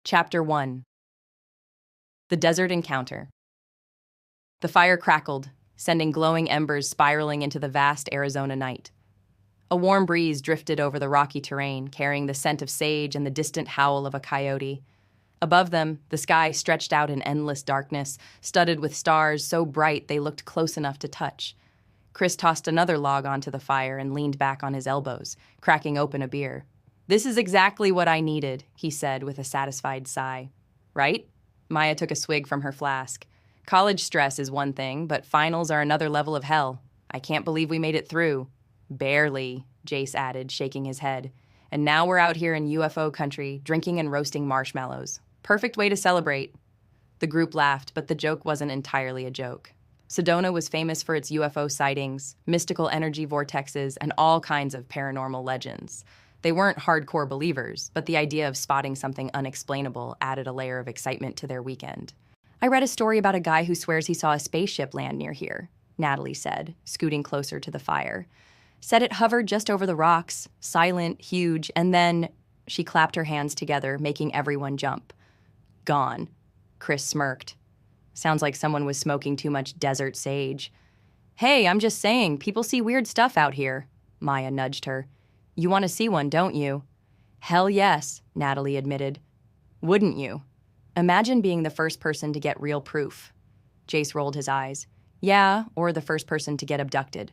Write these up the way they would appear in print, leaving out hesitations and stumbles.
Chapter 1. The Desert Encounter. The fire crackled, sending glowing embers spiraling into the vast Arizona night. A warm breeze drifted over the rocky terrain, carrying the scent of sage and the distant howl of a coyote. Above them, the sky stretched out in endless darkness, studded with stars so bright they looked close enough to touch. Chris tossed another log onto the fire and leaned back on his elbows, cracking open a beer. "This is exactly what I needed," he said with a satisfied sigh. "Right?" Maya took a swig from her flask. "College stress is one thing, but finals are another level of hell. I can't believe we made it through." "Barely," Jace added, shaking his head. "And now we're out here in UFO country, drinking and roasting marshmallows. Perfect way to celebrate." The group laughed, but the joke wasn't entirely a joke. Sedona was famous for its UFO sightings, mystical energy vortexes, and all kinds of paranormal legends. They weren't hardcore believers, but the idea of spotting something unexplainable added a layer of excitement to their weekend. "I read a story about a guy who swears he saw a spaceship land near here," Natalie said, scooting closer to the fire. "Said it hovered just over the rocks, silent, huge, and then—" She clapped her hands together, making everyone jump. "Gone." Chris smirked. "Sounds like someone was smoking too much desert sage." "Hey, I'm just saying, people see weird stuff out here," Maya nudged her. "You want to see one, don't you?" "Hell yes," Natalie admitted. "Wouldn't you? Imagine being the first person to get real proof." Jace rolled his eyes. "Yeah, or the first person to get abducted."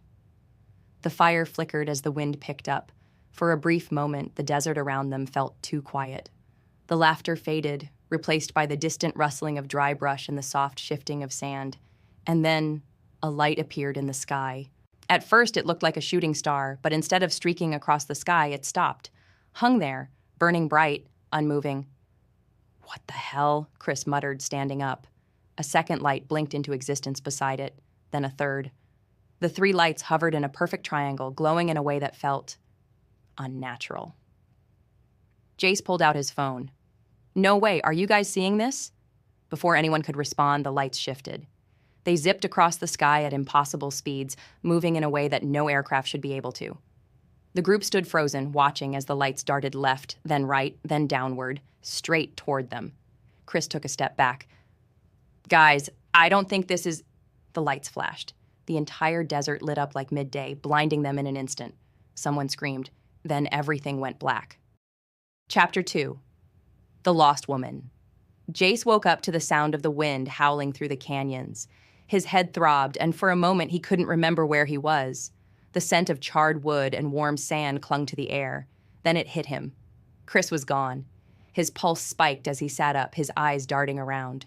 The fire flickered as the wind picked up. For a brief moment, the desert around them felt too quiet. The laughter faded, replaced by the distant rustling of dry brush and the soft shifting of sand. And then a light appeared in the sky. At first, it looked like a shooting star, but instead of streaking across the sky, it stopped. Hung there, burning bright, unmoving. "What the hell?" Chris muttered, standing up. A second light blinked into existence beside it, then a third. The three lights hovered in a perfect triangle, glowing in a way that felt unnatural. Jace pulled out his phone. "No way, are you guys seeing this?" Before anyone could respond, the lights shifted. They zipped across the sky at impossible speeds, moving in a way that no aircraft should be able to. The group stood frozen, watching as the lights darted left, then right, then downward, straight toward them. Chris took a step back. "Guys, I don't think this is—" The lights flashed. The entire desert lit up like midday, blinding them in an instant. Someone screamed. Then everything went black. Chapter 2. The Lost Woman. Jace woke up to the sound of the wind howling through the canyons. His head throbbed, and for a moment he couldn't remember where he was. The scent of charred wood and warm sand clung to the air. Then it hit him. Chris was gone. His pulse spiked as he sat up, his eyes darting around.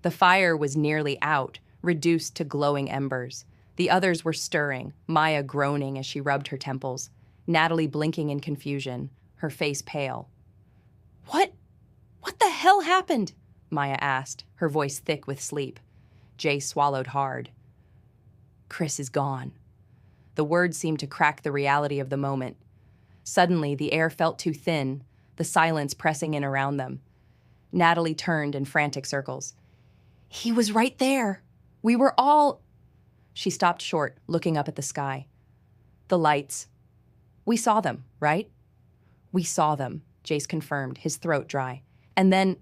The fire was nearly out, reduced to glowing embers. The others were stirring, Maya groaning as she rubbed her temples, Natalie blinking in confusion, her face pale. What the hell happened?" Maya asked, her voice thick with sleep. Jay swallowed hard. "Chris is gone." The words seemed to crack the reality of the moment. Suddenly, the air felt too thin, the silence pressing in around them. Natalie turned in frantic circles. "He was right there. We were all—" She stopped short, looking up at the sky. "The lights. We saw them, right?" "We saw them," Jace confirmed, his throat dry. And then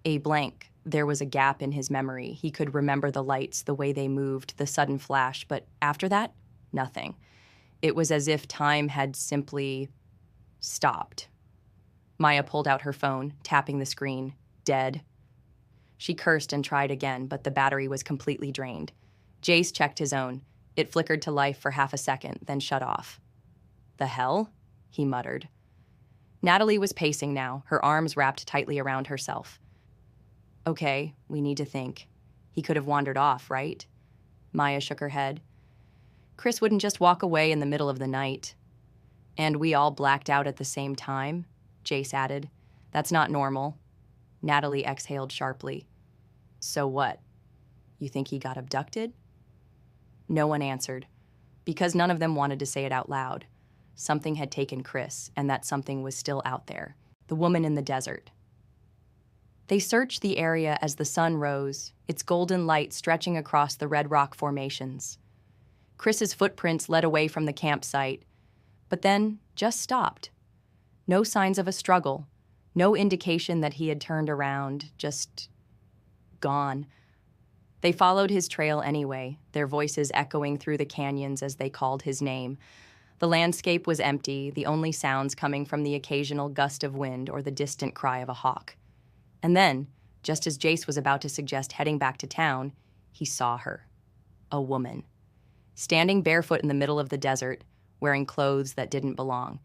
a blank. There was a gap in his memory. He could remember the lights, the way they moved, the sudden flash, but after that, nothing. It was as if time had simply stopped. Maya pulled out her phone, tapping the screen. Dead. She cursed and tried again, but the battery was completely drained. Jace checked his own. It flickered to life for half a second, then shut off. "The hell?" he muttered. Natalie was pacing now, her arms wrapped tightly around herself. "Okay, we need to think. He could have wandered off, right?" Maya shook her head. "Chris wouldn't just walk away in the middle of the night." "And we all blacked out at the same time," Jace added. "That's not normal." Natalie exhaled sharply. "So what? You think he got abducted?" No one answered, because none of them wanted to say it out loud. Something had taken Chris, and that something was still out there. The woman in the desert. They searched the area as the sun rose, its golden light stretching across the red rock formations. Chris's footprints led away from the campsite, but then just stopped. No signs of a struggle, No indication that he had turned around, just gone. They followed his trail anyway, their voices echoing through the canyons as they called his name. The landscape was empty, the only sounds coming from the occasional gust of wind or the distant cry of a hawk. And then, just as Jace was about to suggest heading back to town, he saw her. A woman. Standing barefoot in the middle of the desert, wearing clothes that didn't belong.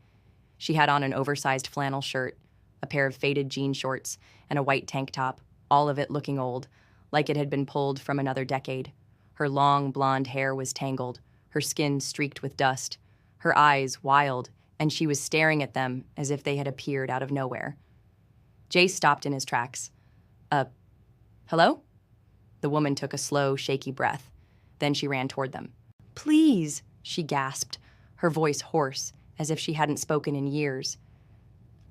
She had on an oversized flannel shirt, a pair of faded jean shorts, and a white tank top, all of it looking old, like it had been pulled from another decade. Her long, blonde hair was tangled, her skin streaked with dust, her eyes wild, and she was staring at them as if they had appeared out of nowhere. Jace stopped in his tracks. Hello? The woman took a slow, shaky breath. Then she ran toward them. Please, she gasped, her voice hoarse, as if she hadn't spoken in years.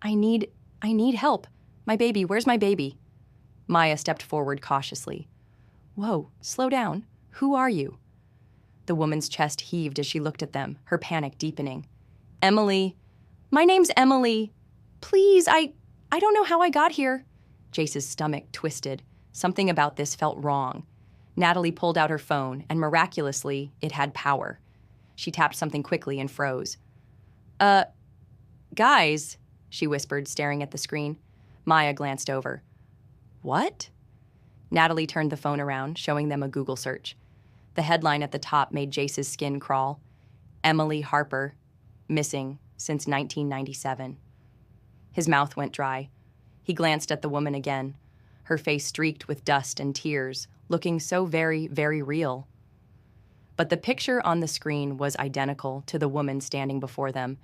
I need help. My baby, where's my baby? Maya stepped forward cautiously. Whoa, slow down. Who are you? The woman's chest heaved as she looked at them, her panic deepening. Emily. My name's Emily. Please, I don't know how I got here. Jace's stomach twisted. Something about this felt wrong. Natalie pulled out her phone, and miraculously, it had power. She tapped something quickly and froze. Guys, she whispered, staring at the screen. Maya glanced over. What? Natalie turned the phone around, showing them a Google search. The headline at the top made Jace's skin crawl. Emily Harper, missing since 1997. His mouth went dry. He glanced at the woman again, her face streaked with dust and tears, looking so very, very real. But the picture on the screen was identical to the woman standing before them,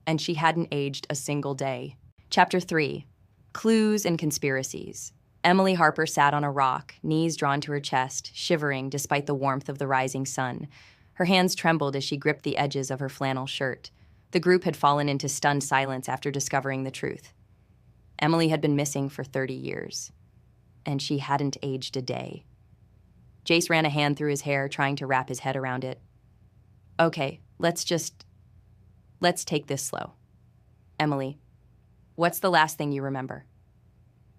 and she hadn't aged a single day. Chapter 3. Clues and Conspiracies. Emily Harper sat on a rock, knees drawn to her chest, shivering despite the warmth of the rising sun. Her hands trembled as she gripped the edges of her flannel shirt. The group had fallen into stunned silence after discovering the truth. Emily had been missing for 30 years, and she hadn't aged a day. Jace ran a hand through his hair, trying to wrap his head around it. Okay, let's take this slow. Emily, what's the last thing you remember?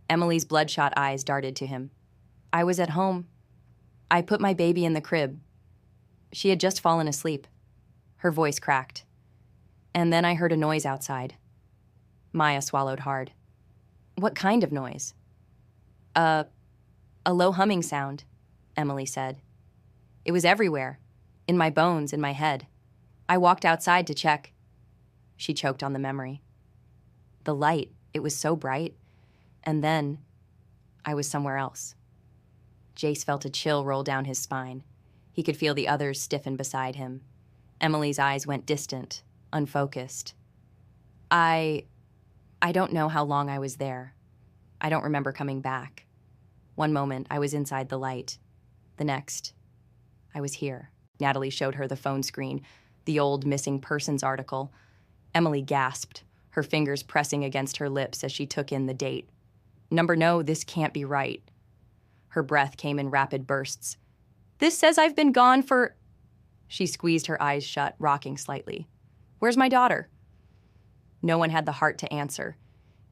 Emily's bloodshot eyes darted to him. I was at home. I put my baby in the crib. She had just fallen asleep. Her voice cracked. And then I heard a noise outside. Maya swallowed hard. What kind of noise? A low humming sound, Emily said. It was everywhere, in my bones, in my head. I walked outside to check. She choked on the memory. The light, it was so bright. And then, I was somewhere else. Jace felt a chill roll down his spine. He could feel the others stiffen beside him. Emily's eyes went distant, unfocused. I don't know how long I was there. I don't remember coming back. One moment, I was inside the light. The next, I was here. Natalie showed her the phone screen, the old missing persons article. Emily gasped, her fingers pressing against her lips as she took in the date. No, this can't be right. Her breath came in rapid bursts. This says I've been gone for... She squeezed her eyes shut, rocking slightly. Where's my daughter? No one had the heart to answer.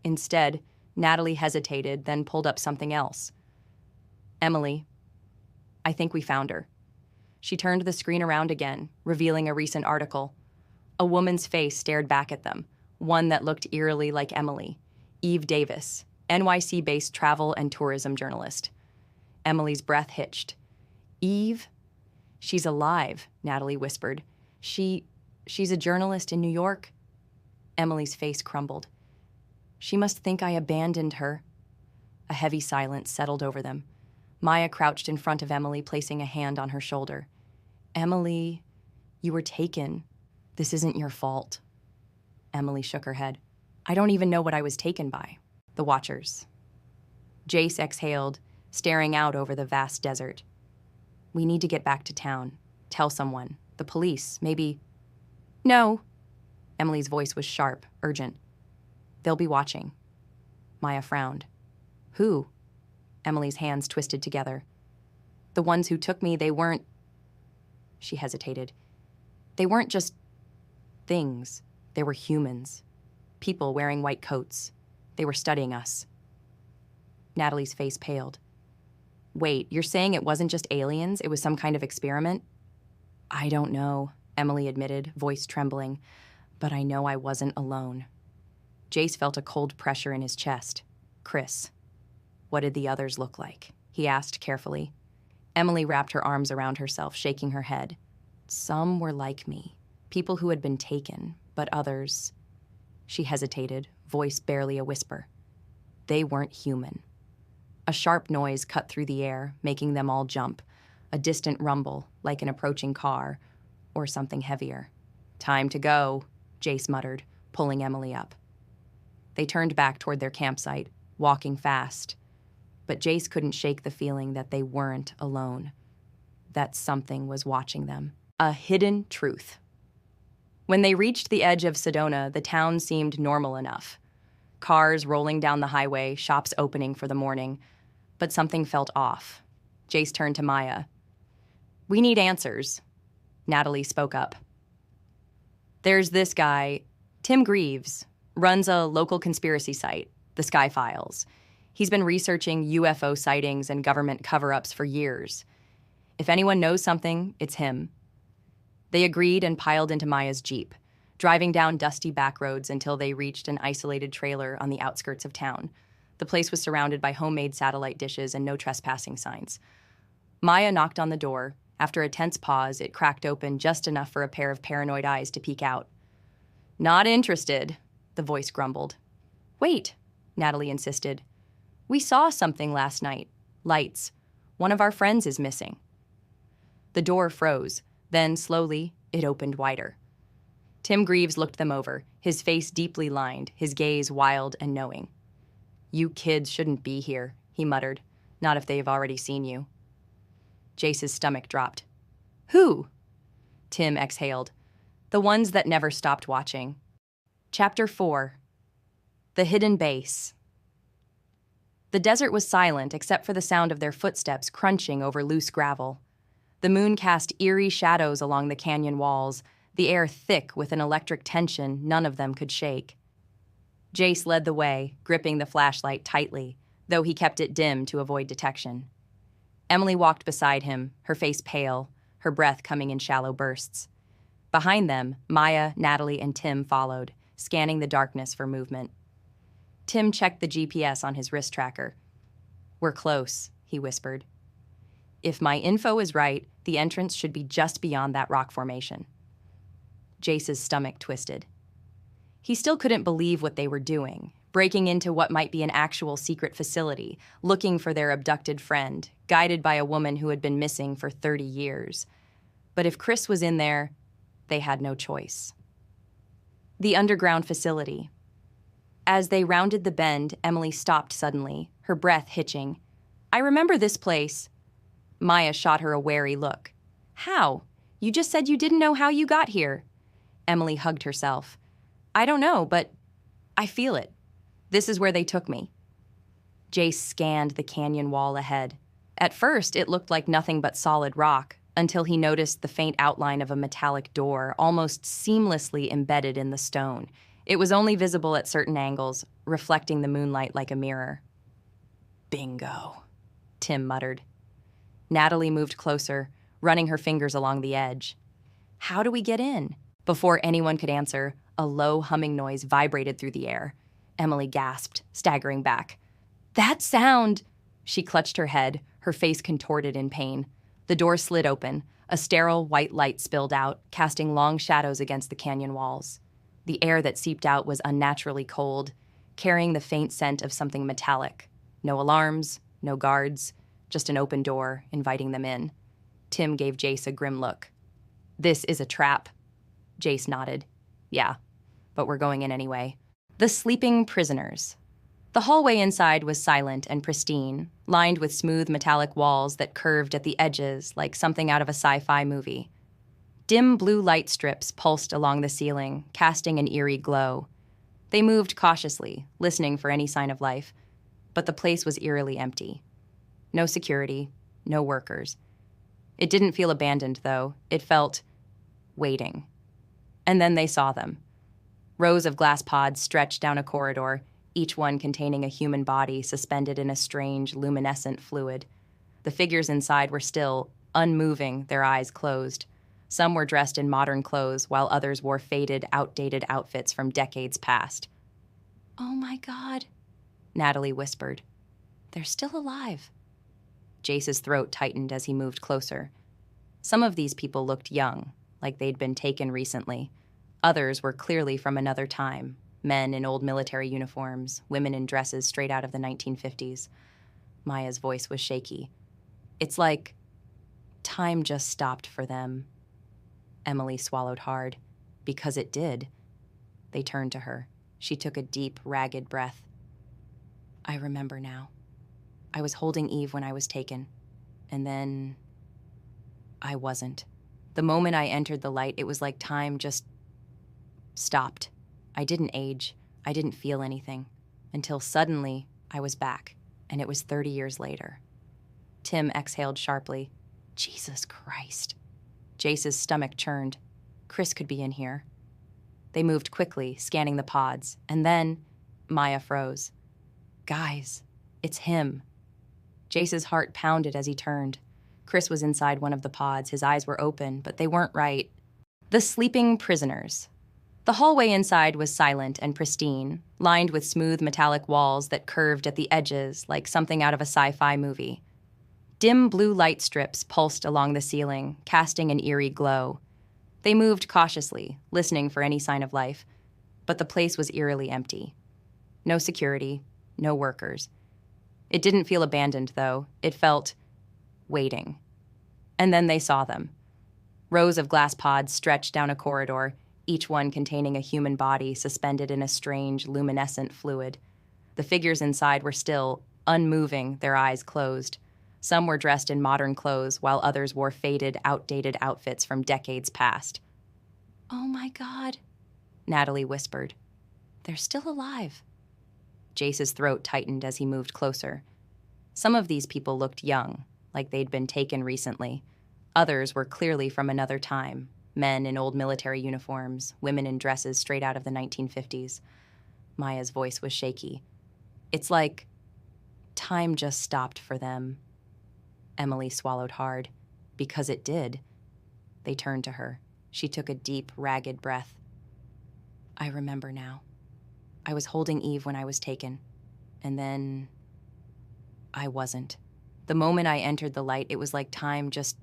Instead, Natalie hesitated, then pulled up something else. Emily, I think we found her. She turned the screen around again, revealing a recent article. A woman's face stared back at them, one that looked eerily like Emily. Eve Davis, NYC-based travel and tourism journalist. Emily's breath hitched. Eve? She's alive, Natalie whispered. She's a journalist in New York. Emily's face crumbled. She must think I abandoned her. A heavy silence settled over them. Maya crouched in front of Emily, placing a hand on her shoulder. Emily, you were taken. This isn't your fault. Emily shook her head. I don't even know what I was taken by. The Watchers. Jace exhaled, staring out over the vast desert. We need to get back to town. Tell someone. The police, maybe. No. Emily's voice was sharp, urgent. They'll be watching. Maya frowned. Who? Emily's hands twisted together. The ones who took me, they weren't... She hesitated. They weren't just things. They were humans. People wearing white coats. They were studying us. Natalie's face paled. Wait, you're saying it wasn't just aliens? It was some kind of experiment? I don't know, Emily admitted, voice trembling, but I know I wasn't alone. Jace felt a cold pressure in his chest. Chris. What did the others look like? He asked carefully. Emily wrapped her arms around herself, shaking her head. Some were like me, people who had been taken, but others... She hesitated, voice barely a whisper. They weren't human. A sharp noise cut through the air, making them all jump. A distant rumble, like an approaching car, or something heavier. Time to go, Jace muttered, pulling Emily up. They turned back toward their campsite, walking fast. But Jace couldn't shake the feeling that they weren't alone. That something was watching them. A hidden truth. When they reached the edge of Sedona, the town seemed normal enough. Cars rolling down the highway, shops opening for the morning. But something felt off. Jace turned to Maya. We need answers. Natalie spoke up. There's this guy, Tim Greaves, runs a local conspiracy site, the Sky Files. He's been researching UFO sightings and government cover-ups for years. If anyone knows something, it's him. They agreed and piled into Maya's Jeep, driving down dusty back roads until they reached an isolated trailer on the outskirts of town. The place was surrounded by homemade satellite dishes and no trespassing signs. Maya knocked on the door. After a tense pause, it cracked open just enough for a pair of paranoid eyes to peek out. Not interested, the voice grumbled. Wait, Natalie insisted. We saw something last night. Lights. One of our friends is missing. The door froze. Then, slowly, it opened wider. Tim Greaves looked them over, his face deeply lined, his gaze wild and knowing. You kids shouldn't be here, he muttered. Not if they've already seen you. Jace's stomach dropped. Who? Tim exhaled. The ones that never stopped watching. Chapter 4. The Hidden Base. The desert was silent except for the sound of their footsteps crunching over loose gravel. The moon cast eerie shadows along the canyon walls, the air thick with an electric tension none of them could shake. Jace led the way, gripping the flashlight tightly, though he kept it dim to avoid detection. Emily walked beside him, her face pale, her breath coming in shallow bursts. Behind them, Maya, Natalie, and Tim followed, scanning the darkness for movement. Tim checked the GPS on his wrist tracker. We're close, he whispered. If my info is right, the entrance should be just beyond that rock formation. Jace's stomach twisted. He still couldn't believe what they were doing, breaking into what might be an actual secret facility, looking for their abducted friend, guided by a woman who had been missing for 30 years. But if Chris was in there, they had no choice. The underground facility. As they rounded the bend, Emily stopped suddenly, her breath hitching. I remember this place. Maya shot her a wary look. How? You just said you didn't know how you got here. Emily hugged herself. I don't know, but I feel it. This is where they took me. Jace scanned the canyon wall ahead. At first, it looked like nothing but solid rock, until he noticed the faint outline of a metallic door almost seamlessly embedded in the stone. It was only visible at certain angles, reflecting the moonlight like a mirror. Bingo, Tim muttered. Natalie moved closer, running her fingers along the edge. How do we get in? Before anyone could answer, a low humming noise vibrated through the air. Emily gasped, staggering back. That sound! She clutched her head, her face contorted in pain. The door slid open. A sterile white light spilled out, casting long shadows against the canyon walls. The air that seeped out was unnaturally cold, carrying the faint scent of something metallic. No alarms, no guards, just an open door, inviting them in. Tim gave Jace a grim look. This is a trap. Jace nodded. Yeah, but we're going in anyway. The sleeping prisoners. The hallway inside was silent and pristine, lined with smooth metallic walls that curved at the edges like something out of a sci-fi movie. Dim blue light strips pulsed along the ceiling, casting an eerie glow. They moved cautiously, listening for any sign of life, but the place was eerily empty. No security, no workers. It didn't feel abandoned, though. It felt waiting. And then they saw them. Rows of glass pods stretched down a corridor, each one containing a human body suspended in a strange, luminescent fluid. The figures inside were still, unmoving, their eyes closed. Some were dressed in modern clothes, while others wore faded, outdated outfits from decades past. "Oh my God," Natalie whispered. "They're still alive." Jace's throat tightened as he moved closer. Some of these people looked young, like they'd been taken recently. Others were clearly from another time, men in old military uniforms, women in dresses straight out of the 1950s. Maya's voice was shaky. "It's like time just stopped for them." Emily swallowed hard. Because it did. They turned to her. She took a deep, ragged breath. "I remember now. I was holding Eve when I was taken. And then I wasn't. The moment I entered the light, it was like time just stopped. I didn't age. I didn't feel anything. Until suddenly, I was back. And it was 30 years later." Tim exhaled sharply. "Jesus Christ." Jace's stomach churned. Chris could be in here. They moved quickly, scanning the pods. And then Maya froze. "Guys, it's him." Jace's heart pounded as he turned. Chris was inside one of the pods. His eyes were open, but they weren't right. The sleeping prisoners. The hallway inside was silent and pristine, lined with smooth metallic walls that curved at the edges like something out of a sci-fi movie. Dim blue light strips pulsed along the ceiling, casting an eerie glow. They moved cautiously, listening for any sign of life, but the place was eerily empty. No security, no workers. It didn't feel abandoned, though. It felt waiting. And then they saw them. Rows of glass pods stretched down a corridor, each one containing a human body suspended in a strange, luminescent fluid. The figures inside were still, unmoving, their eyes closed. Some were dressed in modern clothes, while others wore faded, outdated outfits from decades past. "Oh my God," Natalie whispered. "They're still alive." Jace's throat tightened as he moved closer. Some of these people looked young, like they'd been taken recently. Others were clearly from another time, men in old military uniforms, women in dresses straight out of the 1950s. Maya's voice was shaky. "It's like time just stopped for them." Emily swallowed hard. Because it did. They turned to her. She took a deep, ragged breath. "I remember now. I was holding Eve when I was taken. And then I wasn't. The moment I entered the light, it was like time just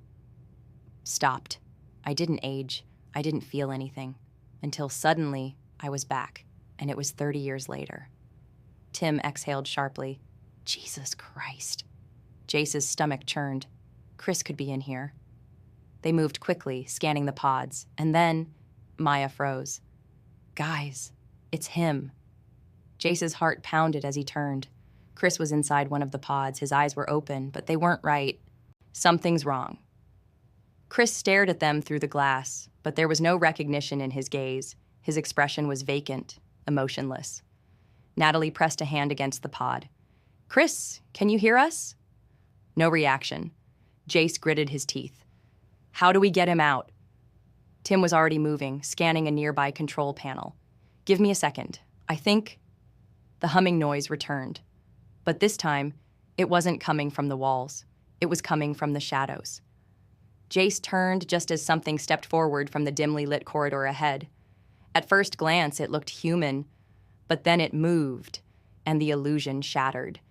stopped. I didn't age. I didn't feel anything. Until suddenly, I was back. And it was 30 years later." Tim exhaled sharply. "Jesus Christ." Jace's stomach churned. Chris could be in here. They moved quickly, scanning the pods. And then Maya froze. "Guys, it's him." Jace's heart pounded as he turned. Chris was inside one of the pods. His eyes were open, but they weren't right. "Something's wrong." Chris stared at them through the glass, but there was no recognition in his gaze. His expression was vacant, emotionless. Natalie pressed a hand against the pod. "Chris, can you hear us?" No reaction. Jace gritted his teeth. "How do we get him out?" Tim was already moving, scanning a nearby control panel. "Give me a second. I think..." The humming noise returned. But this time, it wasn't coming from the walls. It was coming from the shadows. Jace turned just as something stepped forward from the dimly lit corridor ahead. At first glance, it looked human, but then it moved, and the illusion shattered.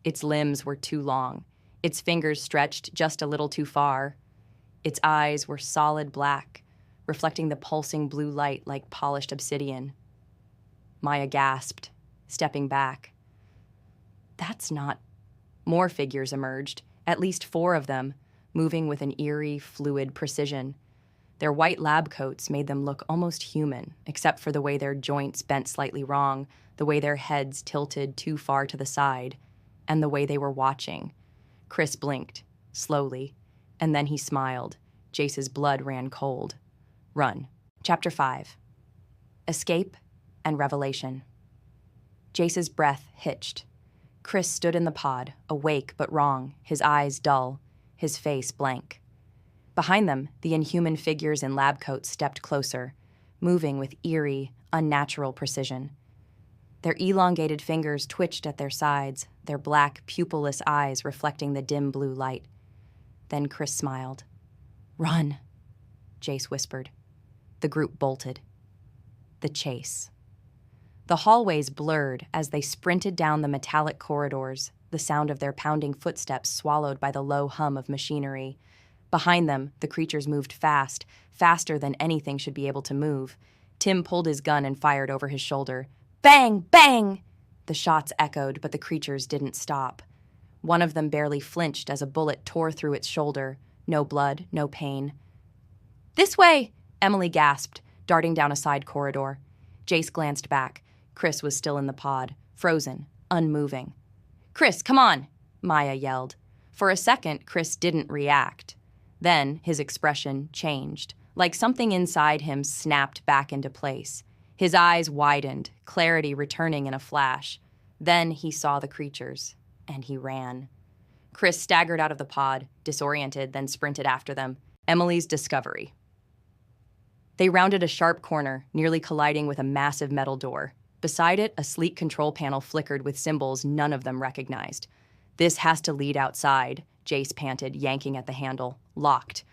Its limbs were too long. Its fingers stretched just a little too far. Its eyes were solid black, reflecting the pulsing blue light like polished obsidian. Maya gasped, stepping back. "That's not..." More figures emerged, at least 4 of them, moving with an eerie, fluid precision. Their white lab coats made them look almost human, except for the way their joints bent slightly wrong, the way their heads tilted too far to the side, and the way they were watching. Chris blinked, slowly, and then he smiled. Jace's blood ran cold. Run. Chapter 5. Escape and Revelation. Jace's breath hitched. Chris stood in the pod, awake but wrong, his eyes dull, his face blank. Behind them, the inhuman figures in lab coats stepped closer, moving with eerie, unnatural precision. Their elongated fingers twitched at their sides, their black, pupilless eyes reflecting the dim blue light. Then Chris smiled. "Run," Jace whispered. The group bolted. The chase. The hallways blurred as they sprinted down the metallic corridors, the sound of their pounding footsteps swallowed by the low hum of machinery. Behind them, the creatures moved fast, faster than anything should be able to move. Tim pulled his gun and fired over his shoulder. Bang! Bang! The shots echoed, but the creatures didn't stop. One of them barely flinched as a bullet tore through its shoulder. No blood, no pain. "This way!" Emily gasped, darting down a side corridor. Jace glanced back. Chris was still in the pod, frozen, unmoving. "Chris, come on!" Maya yelled. For a second, Chris didn't react. Then his expression changed, like something inside him snapped back into place. His eyes widened, clarity returning in a flash. Then he saw the creatures, and he ran. Chris staggered out of the pod, disoriented, then sprinted after them. Emily's discovery. They rounded a sharp corner, nearly colliding with a massive metal door. Beside it, a sleek control panel flickered with symbols none of them recognized. "This has to lead outside," Jace panted, yanking at the handle. "Locked."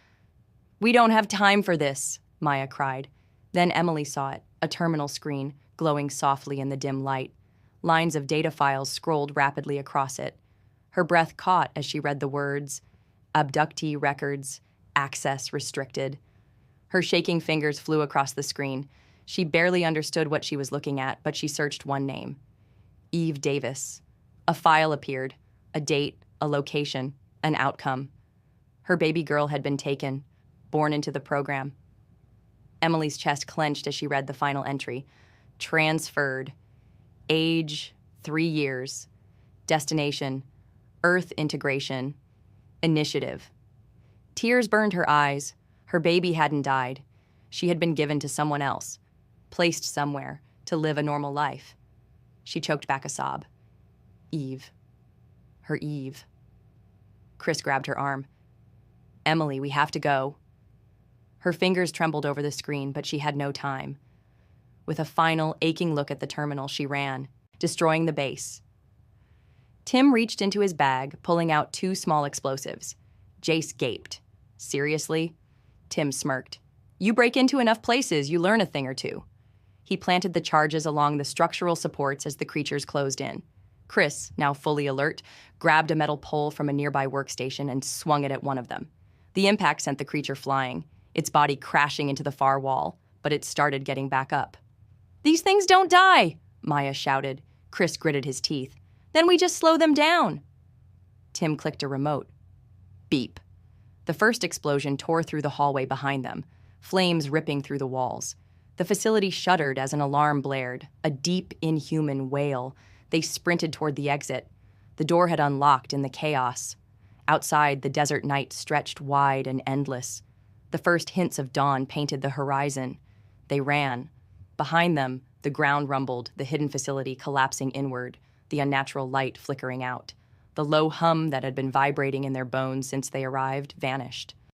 "We don't have time for this," Maya cried. Then Emily saw it, a terminal screen, glowing softly in the dim light. Lines of data files scrolled rapidly across it. Her breath caught as she read the words, "Abductee records, access restricted." Her shaking fingers flew across the screen. She barely understood what she was looking at, but she searched one name. Eve Davis. A file appeared, a date, a location, an outcome. Her baby girl had been taken, born into the program. Emily's chest clenched as she read the final entry. Transferred. Age, 3 years. Destination, Earth integration. Initiative. Tears burned her eyes. Her baby hadn't died. She had been given to someone else, placed somewhere, to live a normal life. She choked back a sob. Eve. Her Eve. Chris grabbed her arm. "Emily, we have to go." Her fingers trembled over the screen, but she had no time. With a final, aching look at the terminal, she ran, destroying the base. Tim reached into his bag, pulling out 2 small explosives. Jace gaped. "Seriously?" Tim smirked. "You break into enough places, you learn a thing or two." He planted the charges along the structural supports as the creatures closed in. Chris, now fully alert, grabbed a metal pole from a nearby workstation and swung it at one of them. The impact sent the creature flying, its body crashing into the far wall, but it started getting back up. "These things don't die!" Maya shouted. Chris gritted his teeth. "Then we just slow them down." Tim clicked a remote. Beep. The first explosion tore through the hallway behind them, flames ripping through the walls. The facility shuddered as an alarm blared, a deep, inhuman wail. They sprinted toward the exit. The door had unlocked in the chaos. Outside, the desert night stretched wide and endless. The first hints of dawn painted the horizon. They ran. Behind them, the ground rumbled, the hidden facility collapsing inward, the unnatural light flickering out. The low hum that had been vibrating in their bones since they arrived vanished.